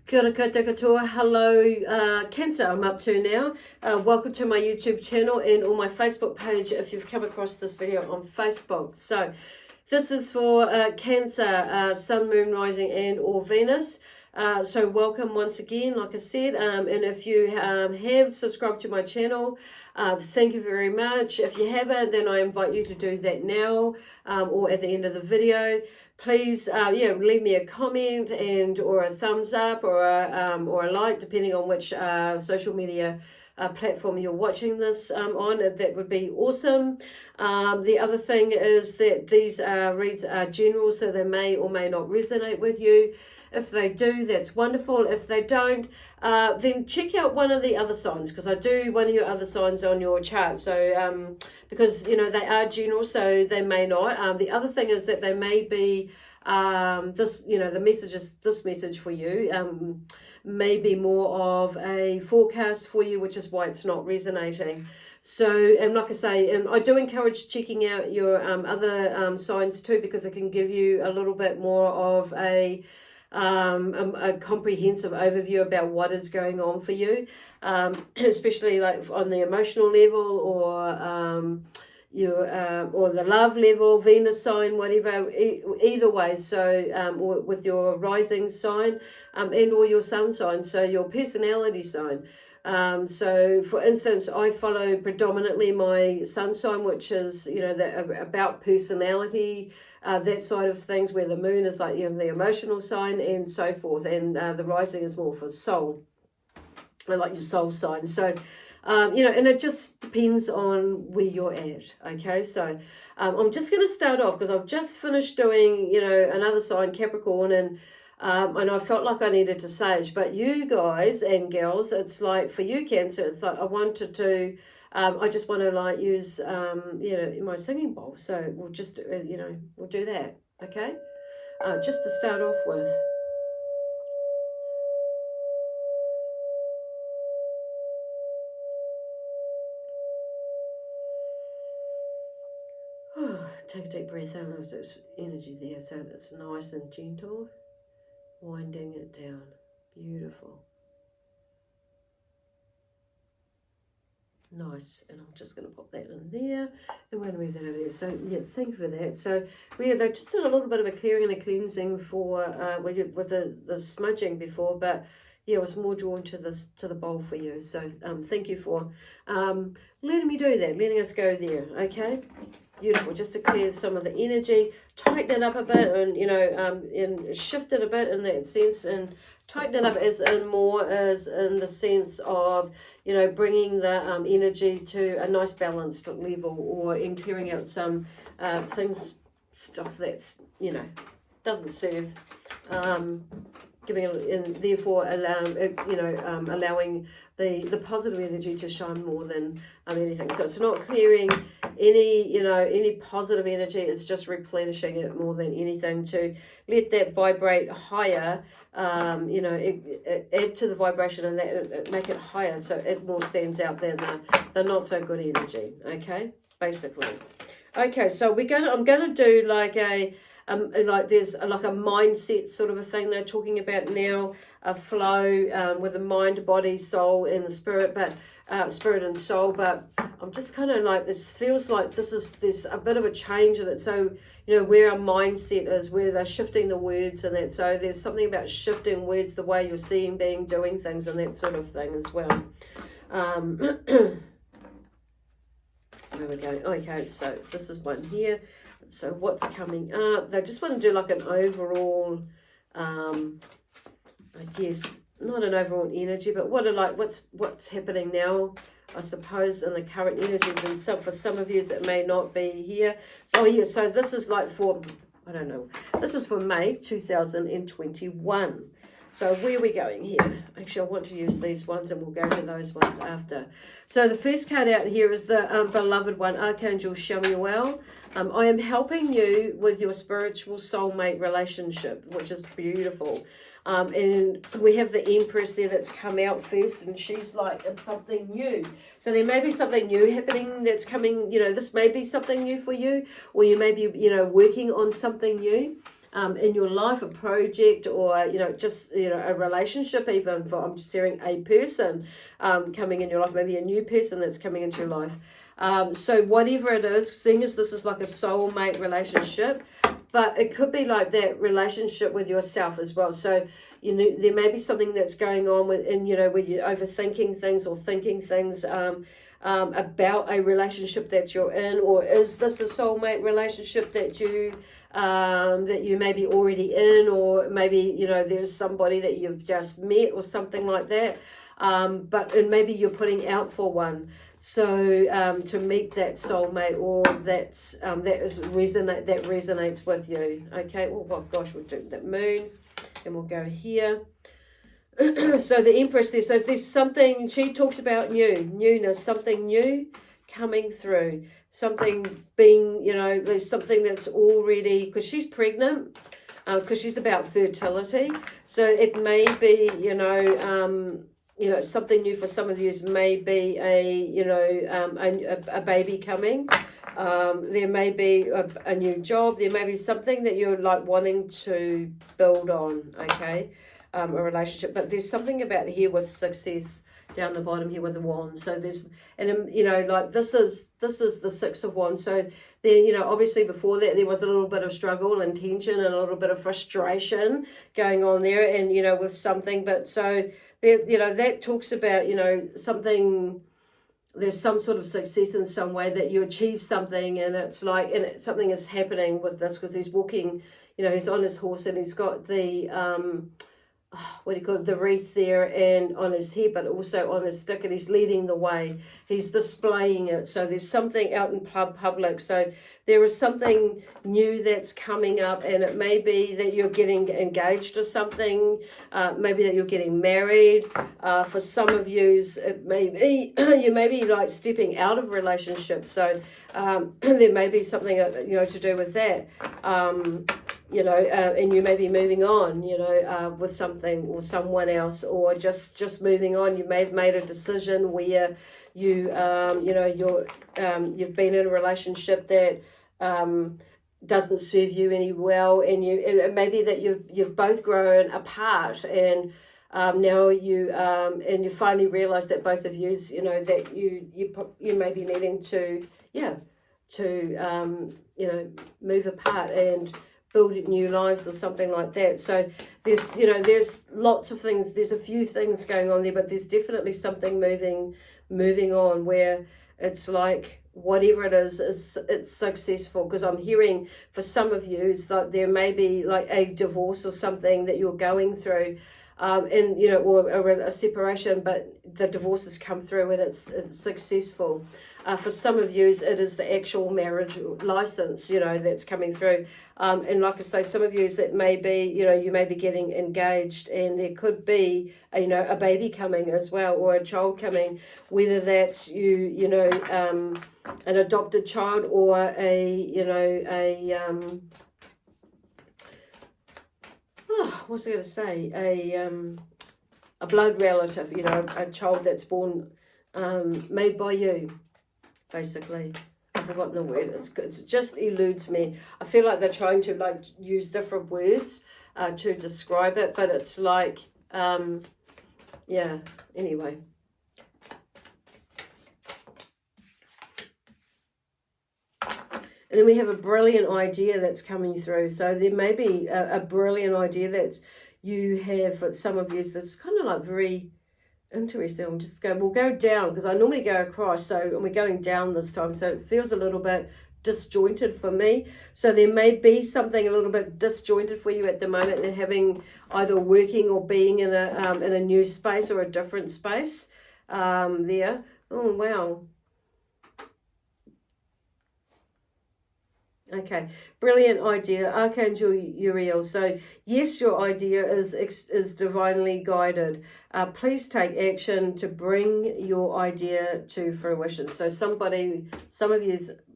Kia ora koutou katoa. Hello, Cancer, I'm up to now. Welcome to my YouTube channel and on my Facebook page if you've come across this video on Facebook. So this is for Cancer, Sun, Moon, Rising and or Venus. So welcome once again, like I said, and if you have subscribed to my channel, thank you very much. If you haven't, then I invite you to do that now or at the end of the video. Please, leave me a comment and or a thumbs up or a like, depending on which social media platform you're watching this on. That would be awesome. The other thing is that these reads are general, so they may or may not resonate with you. If they do, that's wonderful. If they don't, then check out one of the other signs, because I do one of your other signs on your chart. So because they are general, so they may not. The other thing is that they may be the message is this message for you. May be more of a forecast for you, which is why it's not resonating. So, and like I say, I do encourage checking out your other signs too, because it can give you a little bit more of a comprehensive overview about what is going on for you, especially like on the emotional level or or the love level, Venus sign, whatever, either way. So or with your rising sign and or your sun sign, so your personality sign. So for instance, I follow predominantly my sun sign, which is about personality, that side of things, where the moon is like the emotional sign and so forth, and the rising is more for soul, like your soul sign. So and it just depends on where you're at. Okay, so I'm just going to start off because I've just finished doing another sign, Capricorn, and I felt like I needed to sage. But you guys and girls, it's like for you, Cancer, it's like I wanted to I just want to like use my singing bowl, so we'll just we'll do that. Okay, just to start off with. Take a deep breath out. There's energy there, so that's nice and gentle, winding it down. Beautiful. Nice, and I'm just going to pop that in there, and we're going to move that over there. So yeah, thank you for that. So they just did a little bit of a clearing and a cleansing for with the smudging before, but yeah, I was more drawn to the bowl for you. So thank you for letting me do that, letting us go there. Okay, beautiful. Just to clear some of the energy, tighten it up a bit, and and shift it a bit in that sense, and tighten it up as in the sense of bringing the energy to a nice balanced level, or in clearing out some stuff that's doesn't serve, giving it, and therefore allowing the positive energy to shine more than anything. So it's not clearing any positive energy, it's just replenishing it more than anything, to let that vibrate higher, add to the vibration, and that make it higher so it more stands out than the not so good energy. Okay, basically. Okay, so I'm gonna do like a there's like a mindset sort of a thing they're talking about now, a flow with the mind, body, soul, and the spirit, but spirit and soul. But I'm just kind of like, this feels like there's a bit of a change in it. So where our mindset is, where they're shifting the words and that. So there's something about shifting words, the way you're seeing, being, doing things, and that sort of thing as well. There we go. Okay, so this is one here. So what's coming up? They just want to do like an overall, I guess, not an overall energy, but what's happening now, I suppose, in the current energy. And so for some of you, it may not be here. So yeah, so this is like for, I don't know, this is for May 2021. So where are we going here? Actually, I want to use these ones, and we'll go to those ones after. So the first card out here is the beloved one, Archangel Chamuel. I am helping you with your spiritual soulmate relationship, which is beautiful. And we have the Empress there that's come out first, and she's like, it's something new. So there may be something new happening that's coming, this may be something new for you, or you may be, working on something new. in your life, a project, or just a relationship. Even for, I'm just hearing a person coming in your life, maybe a new person that's coming into your life. So whatever it is, seeing as this is like a soulmate relationship, but it could be like that relationship with yourself as well. So there may be something that's going on where you're overthinking things or thinking things about a relationship that you're in, or is this a soulmate relationship that you may be already in, or maybe there's somebody that you've just met or something like that, and maybe you're putting out for one. So to meet that soulmate, or that resonates with you. Okay. Oh gosh, we'll do that moon, and we'll go here. So the Empress there. So there's something, she talks about newness, something new coming through, something being, there's something that's already, because she's pregnant, because she's about fertility. So it may be, something new for some of you. May be a baby coming. There may be a new job. There may be something that you're like wanting to build on. Okay. A relationship, but there's something about here with success down the bottom here with the wands. So there's, and like this is the Six of Wands. So there, obviously before that there was a little bit of struggle and tension and a little bit of frustration going on there, and with something. But so there, that talks about something. There's some sort of success in some way that you achieve something, and it's like, and something is happening with this, because he's walking. He's on his horse, and he's got the what do you call it, the wreath there, and on his head, but also on his stick, and he's leading the way. He's displaying it. So there's something out in public. So there is something new that's coming up, and it may be that you're getting engaged or something. Maybe that you're getting married. For some of you, it may be you may be like stepping out of relationships. So there may be something to do with that. And you may be moving on, with something or someone else, or just moving on. You may have made a decision where you've been in a relationship that doesn't serve you any well, and it may be that you've both grown apart, and now you finally realize that both of you, that you may be needing to move apart and build new lives or something like that. So there's lots of things, there's a few things going on there, but there's definitely something moving on where it's like whatever it is it's successful. Because I'm hearing for some of you, it's like there may be like a divorce or something that you're going through, or a separation, but the divorce has come through and it's successful. For some of you, it is the actual marriage license, that's coming through. And like I say, some of you, that may be, you may be getting engaged, and there could be, a baby coming as well, or a child coming, whether that's an adopted child, or what's I going to say? A blood relative, a child that's born, made by you. Basically, I've forgotten the word. It just eludes me. I feel like they're trying to like use different words to describe it, but it's like, anyway. And then we have a brilliant idea that's coming through. So there may be a brilliant idea that you have, for some of you, that's kind of like very interesting. We'll go down, because I normally go across, so we're going down this time, so it feels a little bit disjointed for me. So there may be something a little bit disjointed for you at the moment, and having either working or being in a new space or a different space there. Oh wow. Okay, brilliant idea, Archangel Uriel. So yes, your idea is divinely guided. Please take action to bring your idea to fruition. So some of you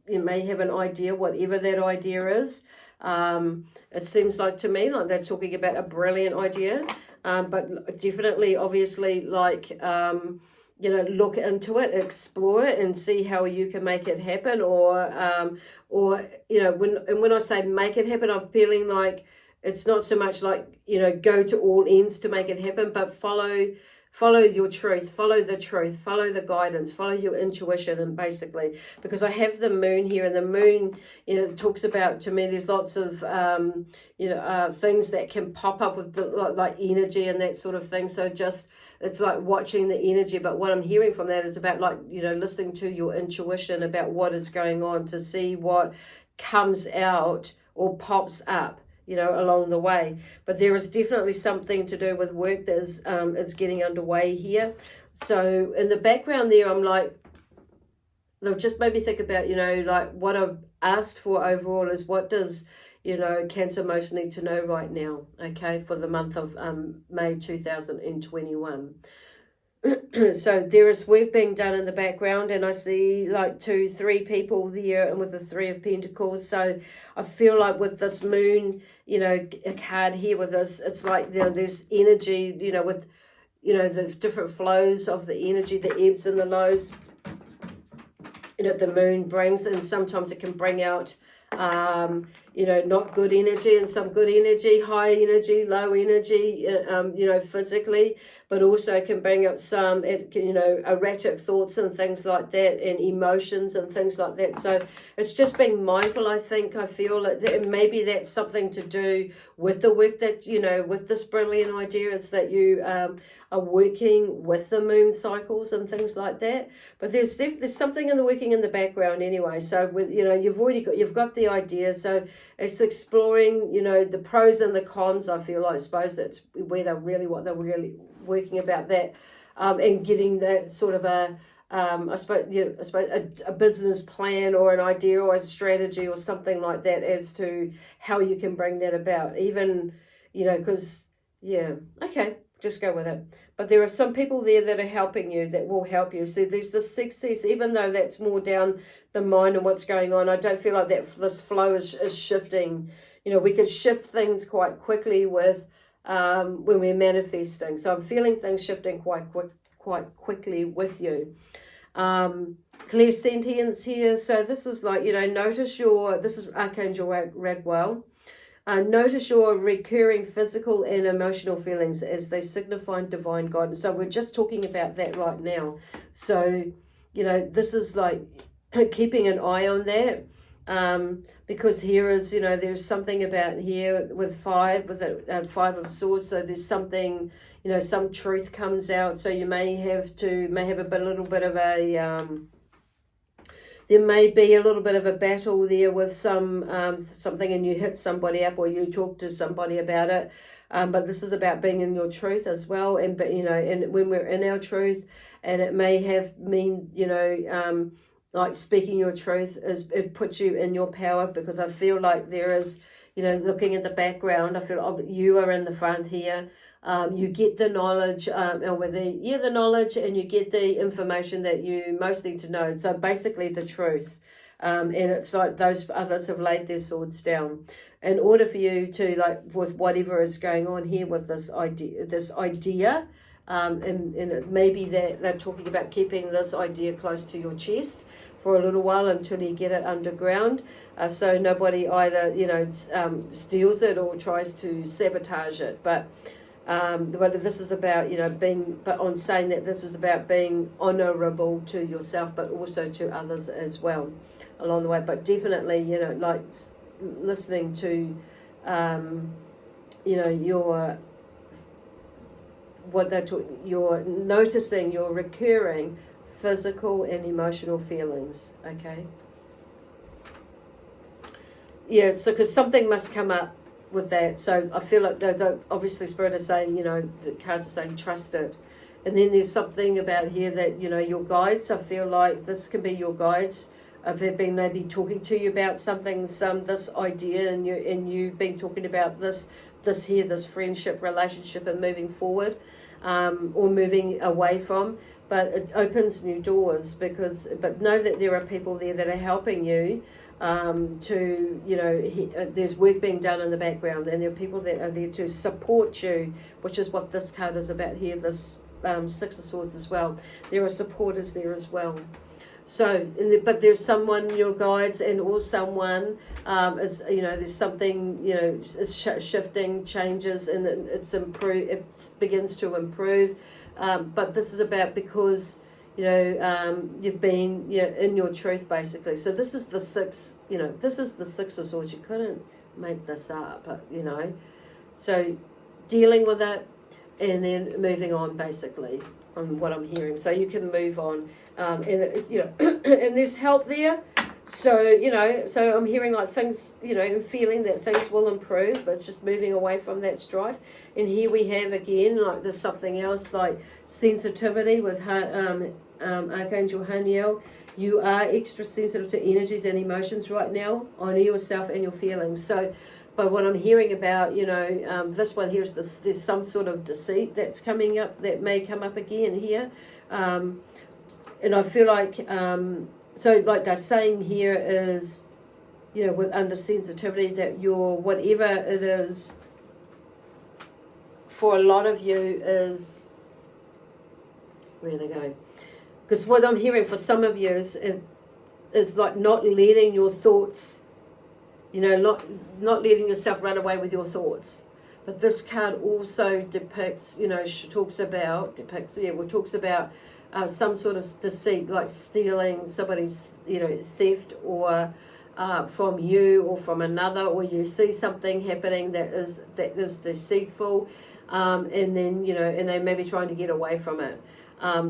may have an idea, whatever that idea is. It seems like to me like they're talking about a brilliant idea, but definitely, obviously, like look into it, explore it, and see how you can make it happen. Or when I say make it happen, I'm feeling like it's not so much like, go to all ends to make it happen, but follow your truth, follow the guidance, follow your intuition. And basically, because I have the moon here, and the moon, talks about, to me, there's lots of things that can pop up with like energy and that sort of thing. So just, it's like watching the energy. But what I'm hearing from that is about, like, listening to your intuition about what is going on, to see what comes out or pops up along the way. But there is definitely something to do with work that is getting underway here. So in the background there, I'm like, they'll just made me think about, like, what I've asked for overall is, what does, Cancer most need to know right now, okay, for the month of May 2021. So there is work being done in the background, and I see like 2, 3 people there, and with the 3 of Pentacles. So I feel like with this moon, a card here with this, it's like, there's energy, with, the different flows of the energy, the ebbs and the lows, the moon brings. And sometimes it can bring out, not good energy, and some good energy, high energy, low energy, physically, but also can bring up some, erratic thoughts and things like that, and emotions and things like that. So it's just being mindful, I feel that maybe that's something to do with the work that, with this brilliant idea. It's that you are working with the moon cycles and things like that. But there's something in the working in the background anyway. So with, you've got the idea. So it's exploring, the pros and the cons. I suppose that's where what they're really working about that, and getting that sort of a business plan or an idea or a strategy or something like that as to how you can bring that about. Even, because, okay, just go with it. But there are some people there that are helping you, that will help you. See, there's this success, even though that's more down the mind and what's going on. I don't feel like this flow is shifting. We can shift things quite quickly with when we're manifesting. So I'm feeling things shifting quite quickly with you. Clear sentience here. So this is like, notice this is Archangel Raguel. Notice your recurring physical and emotional feelings as they signify divine guidance. So we're just talking about that right now. So, this is like keeping an eye on that. Because here is, there's something about here with 5 of Swords. So there's something, some truth comes out. So you may have a little bit of a, there may be a little bit of a battle there with something, and you hit somebody up, or you talk to somebody about it. But this is about being in your truth as well. And, and when we're in our truth, and it may like speaking your truth, it puts you in your power, because I feel like there is, looking at the background, I feel you are in the front here. You get the knowledge, the knowledge, and you get the information that you most need to know. So basically the truth. And it's like those others have laid their swords down. In order for you to, like, with whatever is going on here with this idea, and it may be that they're talking about keeping this idea close to your chest for a little while until you get it underground, so nobody either steals it or tries to sabotage it. But this is about saying that this is about being honourable to yourself, but also to others as well along the way. But definitely, like listening to you're noticing your recurring physical and emotional feelings, okay? Yeah, so because something must come up with that. So I feel like obviously Spirit is saying, the cards are saying trust it. And then there's something about here that, your guides, I feel like this can be your guides. They've been maybe talking to you about something, this idea, and you've been talking about this friendship, relationship, and moving forward, or moving away from. But it opens new doors, but know that there are people there that are helping you there's work being done in the background, and there are people that are there to support you, which is what this card is about here, this 6 of Swords as well. There are supporters there as well. So, but there's someone, your guides, and or someone is, there's something, is shifting, changes, and it's improve. It begins to improve. But this is about because you've been in your truth basically. So this is the six. This is the Six of Swords. You couldn't make this up. So dealing with it and then moving on basically on what I'm hearing. So you can move on. And and there's help there. So, so I'm hearing like things, and feeling that things will improve, but it's just moving away from that strife. And here we have again, like there's something else like sensitivity with Archangel Haniel. You are extra sensitive to energies and emotions right now. Honor yourself and your feelings. So, but what I'm hearing about, this one here is there's some sort of deceit that's coming up, that may come up again here. And I feel like, so like they're saying here is, with under sensitivity, that your, whatever it is, for a lot of you is, where are they going? Because what I'm hearing for some of you is like not letting your thoughts, not letting yourself run away with your thoughts. But this card also depicts, talks about some sort of deceit, like stealing somebody's, theft, or from you or from another, or you see something happening that is deceitful, and then and they may be trying to get away from it.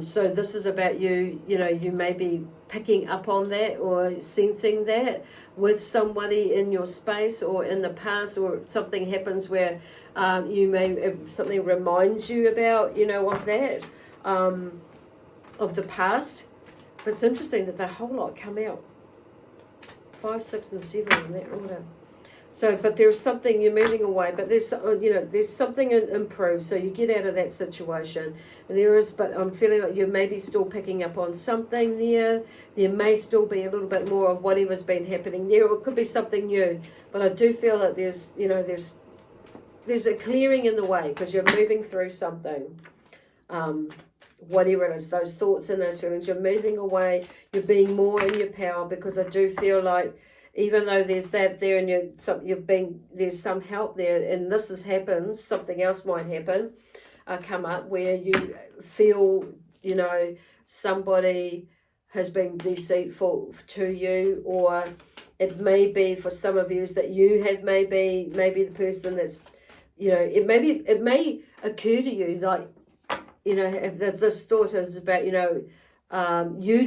So this is about you. You may be picking up on that or sensing that with somebody in your space or in the past, or something happens where something reminds you about of that. Of the past. But it's interesting that the whole lot come out 5, 6, and 7 in that order. So, but there's something, you're moving away, but there's something improved. So you get out of that situation, and but I'm feeling like you may be still picking up on something there. There may still be a little bit more of whatever's been happening there, or it could be something new. But I do feel that there's a clearing in the way, because you're moving through something. Whatever it is, those thoughts and those feelings, you're moving away, you're being more in your power, because I do feel like even though there's that there, and there's some help there, and this has happened, something else might happen, come up where you feel, somebody has been deceitful to you, or it may be for some of you that you have maybe the person that's, it may occur to you like, if this thought is about, you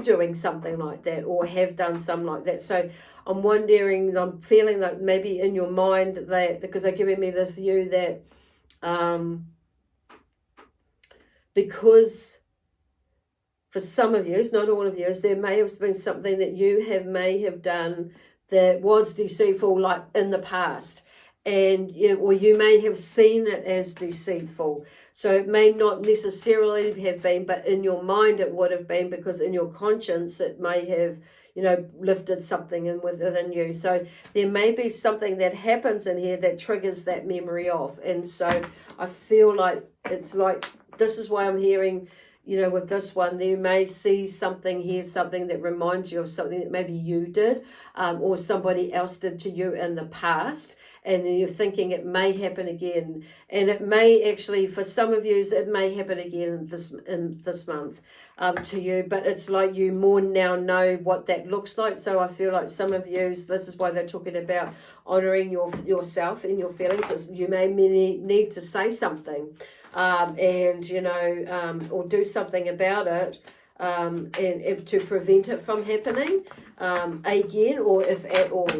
doing something like that, or have done something like that. So I'm wondering, I'm feeling like maybe in your mind that, because they're giving me this view that because for some of you, not all of you, there may have been something that you may have done that was deceitful, like in the past. And or you may have seen it as deceitful. So it may not necessarily have been, but in your mind it would have been, because in your conscience it may have, lifted something in within you. So there may be something that happens in here that triggers that memory off. And so I feel like it's like, this is why I'm hearing, with this one, you may see something here, something that reminds you of something that maybe you did, or somebody else did to you in the past. And you're thinking it may happen again. And it may actually, for some of you, it may happen again in this month to you. But it's like you more now know what that looks like. So I feel like some of you, this is why they're talking about honouring yourself and your feelings. You may need to say something and, or do something about it. And to prevent it from happening again, or if at all.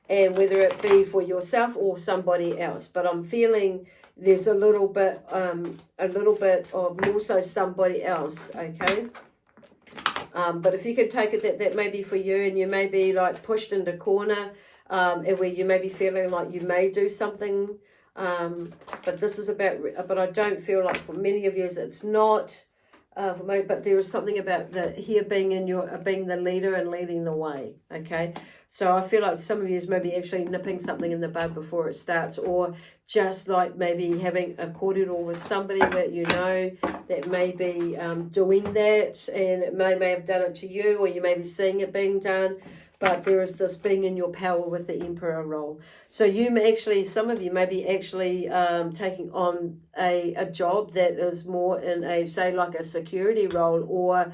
And whether it be for yourself or somebody else. But I'm feeling there's a little bit of more so somebody else, okay? But if you could take it that may be for you, and you may be like pushed into a corner, and where you may be feeling like you may do something, but this is about, but I don't feel like for many of you it's not For me, but there is something about the here being in your being the leader and leading the way. Okay, so I feel like some of you is maybe actually nipping something in the bud before it starts, or just like maybe having a cordial with somebody that you know that may be doing that, and it may have done it to you, or you may be seeing it being done. But there is this being in your power with the Emperor role. So you may actually, some of you may be actually taking on a job that is more in a, say, like a security role, or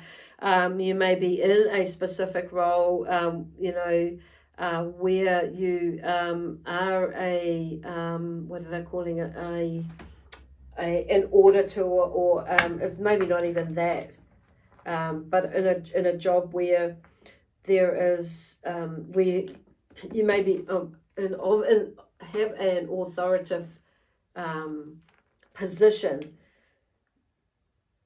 you may be in a specific role, where you are a, what are they calling it, an auditor, or maybe not even that, but in a job where there is where you may be have an authoritative position,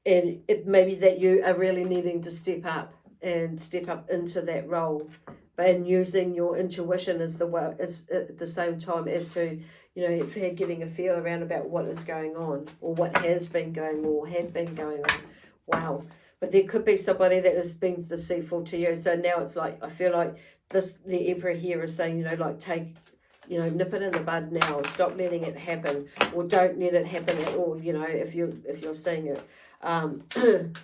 and it may be that you are really needing to step up into that role, but in using your intuition as at the same time as to, getting a feel around about what is going on, or what has been going on, or had been going on. Wow. But there could be somebody that has been deceitful to you. So now it's like, I feel like the Emperor here is saying, take, nip it in the bud now, and stop letting it happen, or don't let it happen at all, if you're seeing it. But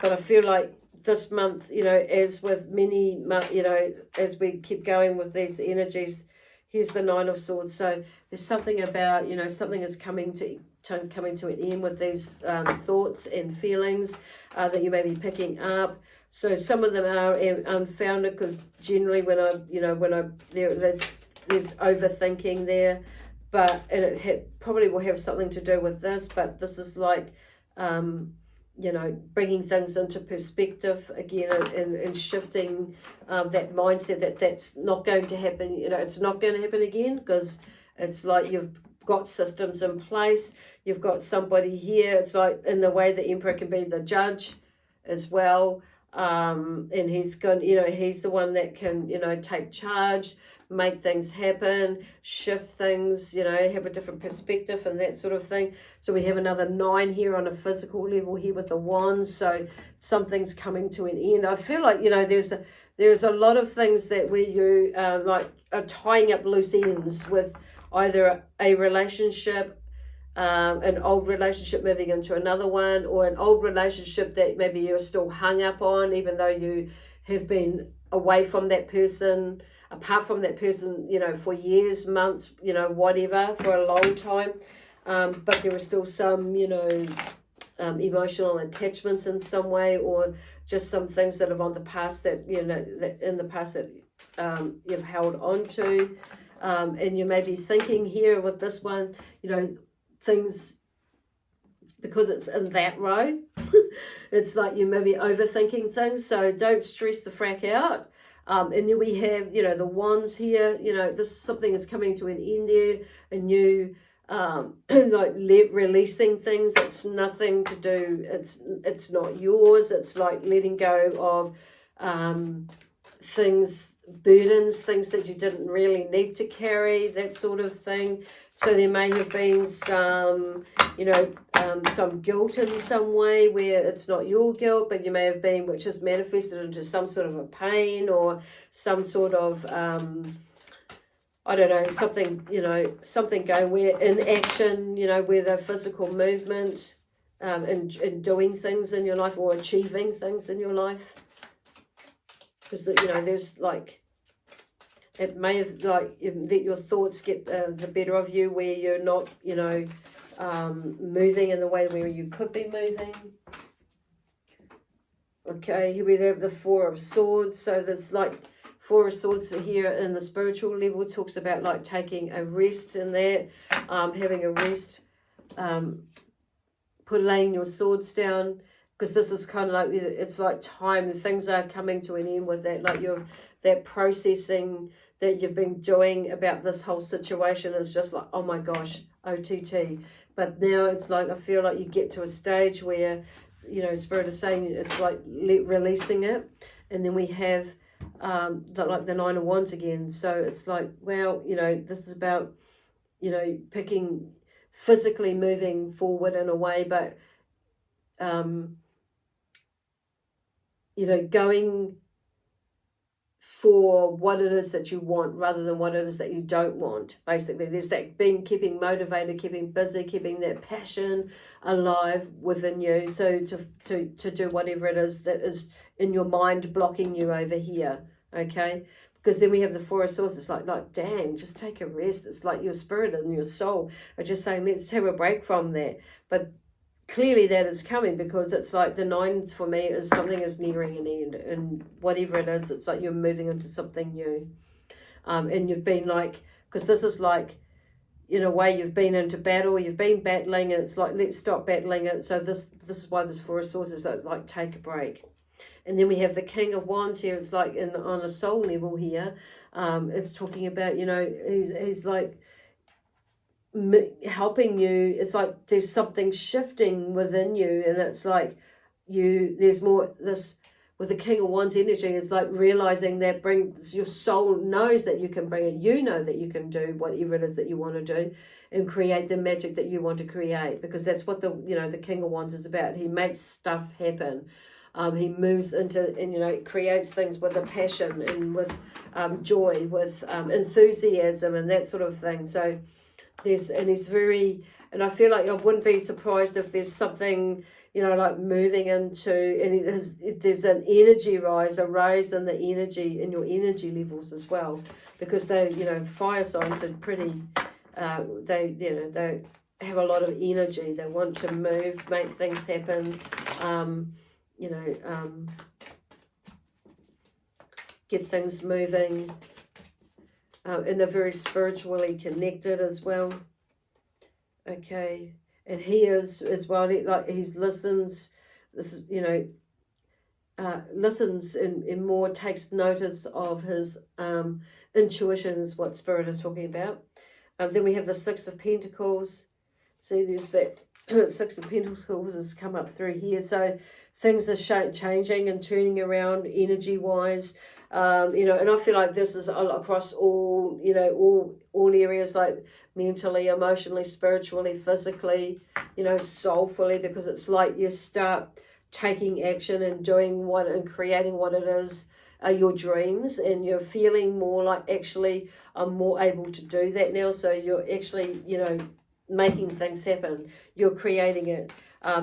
I feel like this month, as with many, as we keep going with these energies, here's the Nine of Swords. So there's something about, something is coming to an end with these thoughts and feelings that you may be picking up. So some of them are unfounded, because generally there's overthinking there, and it probably will have something to do with this. But this is like, bringing things into perspective again, and shifting that mindset that's not going to happen. It's not going to happen again, because it's like you've got systems in place. You've got somebody here. It's like in the way the Emperor can be the judge as well. And he's he's the one that can, take charge, make things happen, shift things, have a different perspective and that sort of thing. So we have another 9 here on a physical level here with the wands. So something's coming to an end. I feel like, there's a lot of things that where you are tying up loose ends with either a relationship, an old relationship moving into another one, or an old relationship that maybe you're still hung up on, even though you have been away from that person, apart from that person, for years, months, whatever, for a long time. But there are still some, emotional attachments in some way, or just some things that are on the past that, that in the past that you've held on to. And you may be thinking here with this one, things, because it's in that row, it's like you may be overthinking things. So don't stress the frack out. And then we have, the wands here, this something is coming to an end there, a new, releasing things. It's nothing to do, it's not yours. It's like letting go of things, burdens, things that you didn't really need to carry, that sort of thing. So there may have been some, some guilt in some way where it's not your guilt, but you may have been, which has manifested into some sort of a pain, or some sort of, I don't know, something going where in action, where the physical movement, and doing things in your life, or achieving things in your life. Because, there's like, it may have let your thoughts get the better of you, where you're not, moving in the way where you could be moving. Okay, here we have the Four of Swords. So there's like Four of Swords here in the spiritual level. It talks about like taking a rest in that, having a rest, laying your swords down. Because this is kind of like, it's like time, things are coming to an end with that, like that processing that you've been doing about this whole situation is just like, oh my gosh, OTT. But now it's like, I feel like you get to a stage where, Spirit is saying it's like releasing it. And then we have the Nine of Wands again. So it's like, well, this is about, picking, physically moving forward in a way, but you know, going for what it is that you want rather than what it is that you don't want. Basically, there's that keeping motivated, keeping busy, keeping that passion alive within you. So to do whatever it is that is in your mind blocking you over here, okay? Because then we have the Four of Swords. It's like, dang, just take a rest. It's like your spirit and your soul are just saying, let's have a break from that. But clearly that is coming, because it's like the 9 for me is something is nearing an end, and whatever it is, it's like you're moving into something new. And you've been like, because this is like, in a way, you've been into battle, you've been battling, and it's like, let's stop battling it. So this is why this Four of Swords is like take a break. And then we have the King of Wands here. It's like on a soul level here. It's talking about, you know, he's like helping you. It's like there's something shifting within you, and it's like there's more this with the King of Wands energy. It's like realizing that your soul knows that you can bring it. You know that you can do whatever it is that you want to do and create the magic that you want to create, because that's what the King of Wands is about. He makes stuff happen. He moves into and creates things with a passion and with joy, with enthusiasm and that sort of thing. So he's very, and I feel like I wouldn't be surprised if there's something like moving into, and there's an energy rise, a rise in the energy, in your energy levels as well, because they fire signs are pretty they have a lot of energy. They want to move, make things happen. Get things moving, and they're very spiritually connected as well. Okay, and he is as well. He listens. This is listens and more takes notice of his intuition is what Spirit is talking about. Then we have the Six of Pentacles. See, there's that Six of Pentacles has come up through here. So things are changing and turning around energy-wise. And I feel like this is across all areas, like mentally, emotionally, spiritually, physically, soulfully, because it's like you start taking action and doing and creating what it is, your dreams, and you're feeling more like, actually, I'm more able to do that now. So you're actually, making things happen. You're creating it.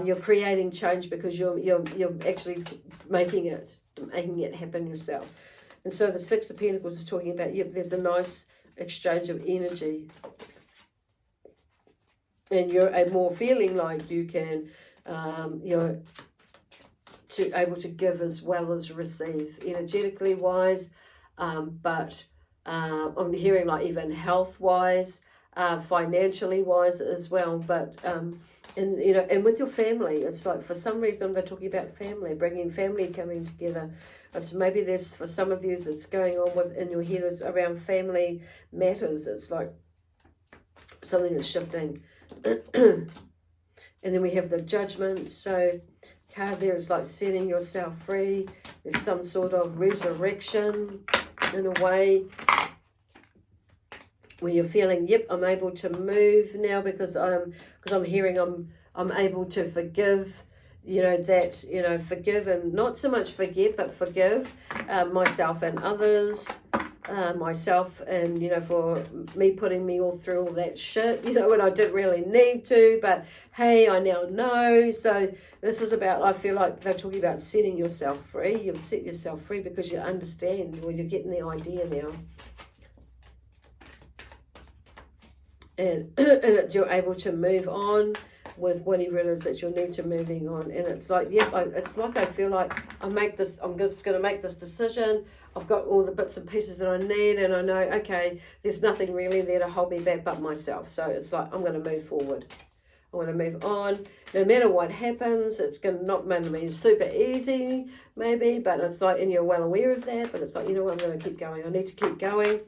You're creating change because you're actually making it happen yourself. And so the Six of Pentacles is talking about, there's a nice exchange of energy. And you're more feeling like you can, you're able to give as well as receive, energetically wise, but I'm hearing like even health wise, financially wise as well, but and with your family, it's like for some reason they're talking about family, bringing family coming together. It's maybe there's, for some of you, that's going on in your head is around family matters. It's like something is shifting. And then we have the Judgment. So card there is like setting yourself free. There's some sort of resurrection in a way, where you're feeling, yep, I'm able to move now because I'm hearing I'm able to forgive, forgive, and not so much forget, but forgive myself and others, myself, and for me putting me all through all that shit, when I didn't really need to, but hey, I now know. So this is about, I feel like they're talking about setting yourself free. You've set yourself free because you understand, or you're getting the idea now. And you're able to move on with whatever it is that you'll need to moving on. And it's like, it's like I feel like I'm just going to make this decision. I've got all the bits and pieces that I need, and I know, okay, there's nothing really there to hold me back but myself. So it's like, I'm going to move forward. I want to move on. No matter what happens, it's going to not be super easy, maybe, but it's like, and you're well aware of that, but it's like, I'm going to keep going. I need to keep going.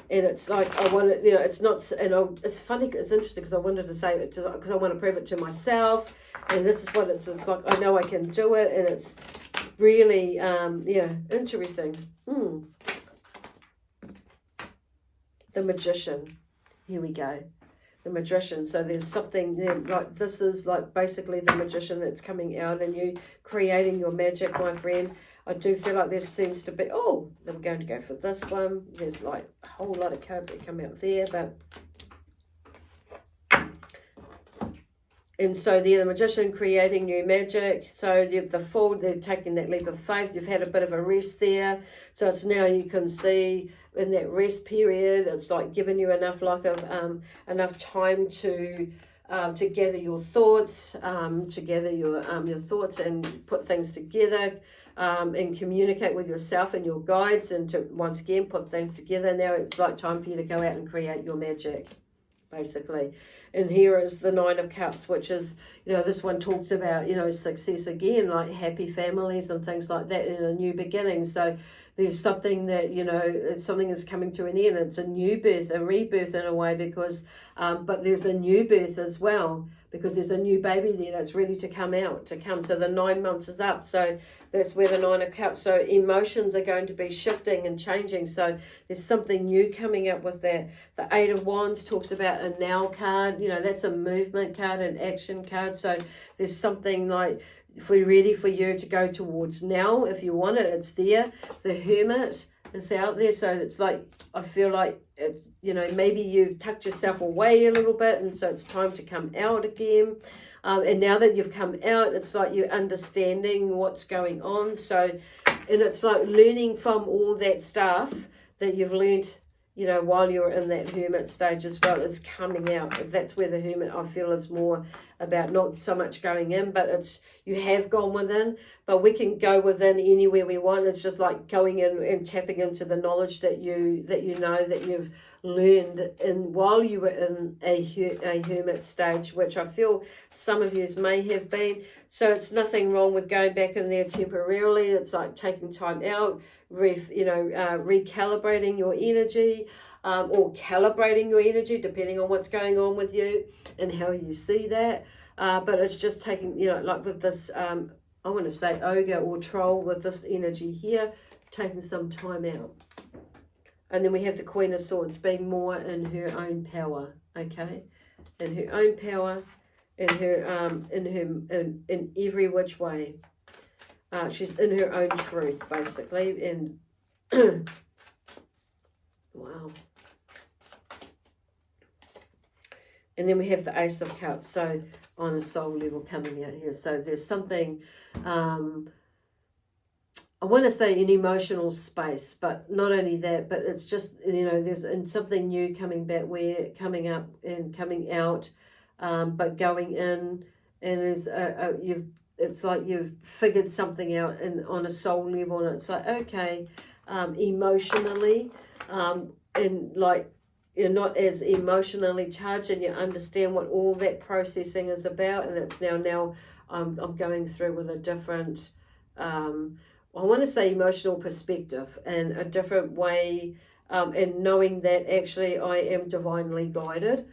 And it's like, I want to, it's not, and it's funny, it's interesting because I wanted to say it because I want to prove it to myself, and this is what it's like, I know I can do it, and it's really, interesting. The Magician, here we go. the Magician. So there's something there, like this is like basically the Magician that's coming out and you creating your magic, my friend. I do feel like there seems to be, oh, I'm going to go for this one. There's like a whole lot of cards that come out there, but and so they're the Magician creating new magic. So the Fool, they're taking that leap of faith. You've had a bit of a rest there. So it's now you can see in that rest period, it's like giving you enough enough time to gather your thoughts, to gather your thoughts and put things together, and communicate with yourself and your guides, and to once again put things together. Now it's like time for you to go out and create your magic, basically. And here is the Nine of Cups, which is, this one talks about, success again, like happy families and things like that, and a new beginning. So there's something that, something is coming to an end. It's a new birth, a rebirth in a way, because, but there's a new birth as well, because there's a new baby there that's ready to come out, So the 9 months is up. So that's where the Nine of Cups. So emotions are going to be shifting and changing. So there's something new coming up with that. The Eight of Wands talks about a now card. That's a movement card, an action card. So there's something like, if we're ready for you to go towards now, if you want it, it's there. The Hermit is out there. So it's like, I feel like it's, maybe you've tucked yourself away a little bit, and so it's time to come out again. And now that you've come out, it's like you're understanding what's going on. So, and it's like learning from all that stuff that you've learned, while you're in that Hermit stage as well, is coming out. That's where the Hermit, I feel, is more about not so much going in, but it's, you have gone within, but we can go within anywhere we want. It's just like going in and tapping into the knowledge that that you've learned while you were in a Hermit stage, which I feel some of you may have been. So it's nothing wrong with going back in there temporarily. It's like taking time out, recalibrating your energy, or calibrating your energy, depending on what's going on with you and how you see that. But it's just taking, like with this, I want to say ogre or troll with this energy here, taking some time out. And then we have the Queen of Swords being more in her own power, okay? In her own power, in every which way. She's in her own truth, basically. And wow. And then we have the Ace of Cups, so on a soul level coming out here. So there's something, I want to say an emotional space, but not only that, but it's just, there's something new coming coming up and coming out, but going in, and there's it's like you've figured something out on a soul level, and it's like, okay, emotionally, and like you're not as emotionally charged, and you understand what all that processing is about, and it's now I'm going through with a different, I want to say emotional perspective, and a different way, and knowing that actually I am divinely guided,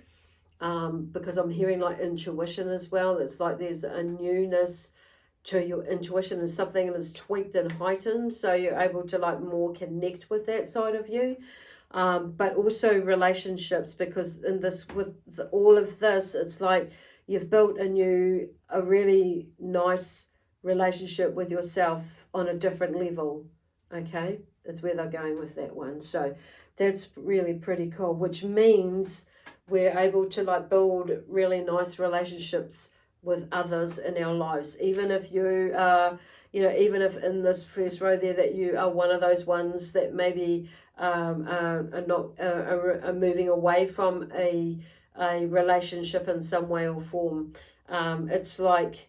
because I'm hearing like intuition as well. It's like there's a newness to your intuition, and something that is tweaked and heightened, so you're able to like more connect with that side of you. But also relationships, because in this, with all of this, it's like you've built a really nice relationship with yourself on a different level, okay? That's where they're going with that one. So that's really pretty cool, which means we're able to like build really nice relationships with others in our lives, even if you are, even if in this first row there that you are one of those ones that maybe are moving away from a relationship in some way or form. It's like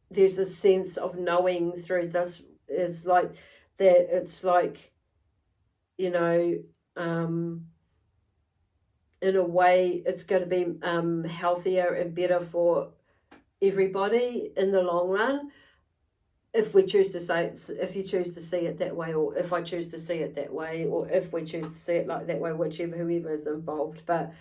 there's a sense of knowing through this, is like that, it's like, in a way it's going to be healthier and better for everybody in the long run, if we choose to say, if you choose to see it that way, or if I choose to see it that way, or if we choose to see it like that way, whoever is involved. But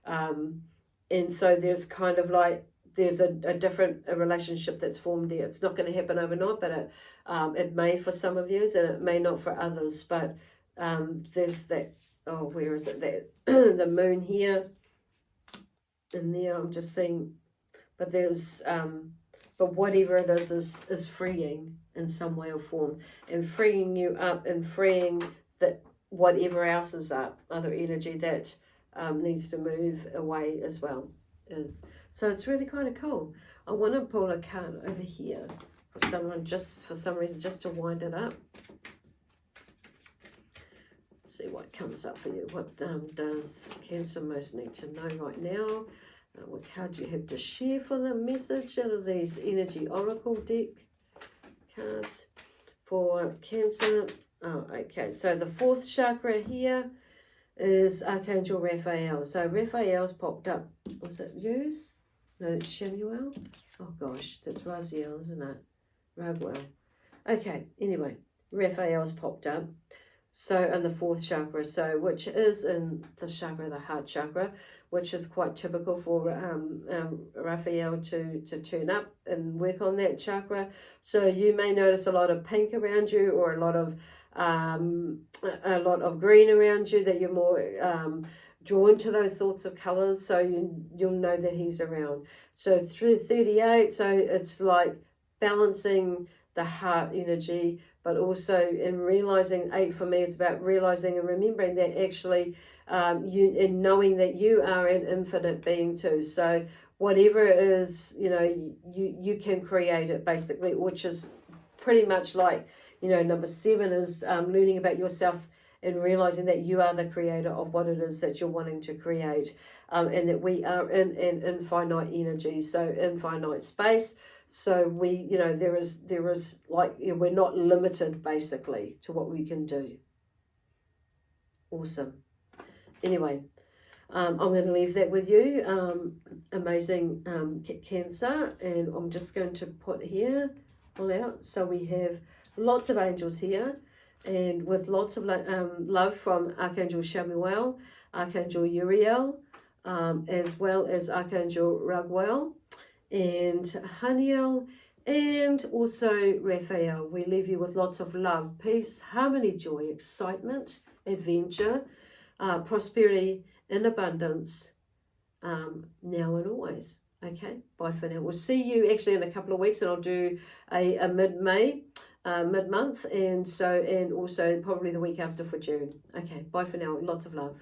and so there's kind of like there's a different relationship that's formed there. It's not going to happen overnight, but it may for some of you, and it may not for others. But there's that, where is it, that the moon here, in there. I'm just seeing, but there's but whatever it is freeing in some way or form, and freeing you up, and freeing that whatever else is up, other energy that needs to move away as well. So it's really kind of cool. I want to pull a card over here for someone, just for some reason, just to wind it up. See what comes up for you. What does Cancer most need to know right now? What card do you have to share for the message out of these Energy Oracle deck cards for Cancer? Oh, okay. So the fourth chakra here is Archangel Raphael. So Raphael's popped up. Was it Yus? No, it's Shemuel. Oh gosh, that's Raziel, isn't it? Raguel. Okay, anyway, Raphael's popped up. So in the fourth chakra, so which is in the chakra, the heart chakra, which is quite typical for Raphael to turn up and work on that chakra. So you may notice a lot of pink around you, or a lot of green around you, that you're more drawn to those sorts of colors. So you'll know that he's around. So through 38, so it's like balancing the heart energy, but also in realizing, 8 for me is about realizing and remembering that actually and knowing that you are an infinite being too. So whatever it is, you can create it basically, which is pretty much like, number 7 is learning about yourself and realizing that you are the creator of what it is that you're wanting to create, and that we are in an infinite energy, so infinite space. So we, there is like, we're not limited basically to what we can do. Awesome. Anyway, I'm going to leave that with you. Amazing Cancer, and I'm just going to put here all out. So we have lots of angels here, and with lots of love from Archangel Shemuel, Archangel Uriel, as well as Archangel Raguel, and Haniel, and also Raphael. We leave you with lots of love, peace, harmony, joy, excitement, adventure, prosperity, and abundance, now and always. Okay, bye for now. We'll see you actually in a couple of weeks, and I'll do a mid-May, mid-month, and also probably the week after for June. Okay, bye for now. Lots of love.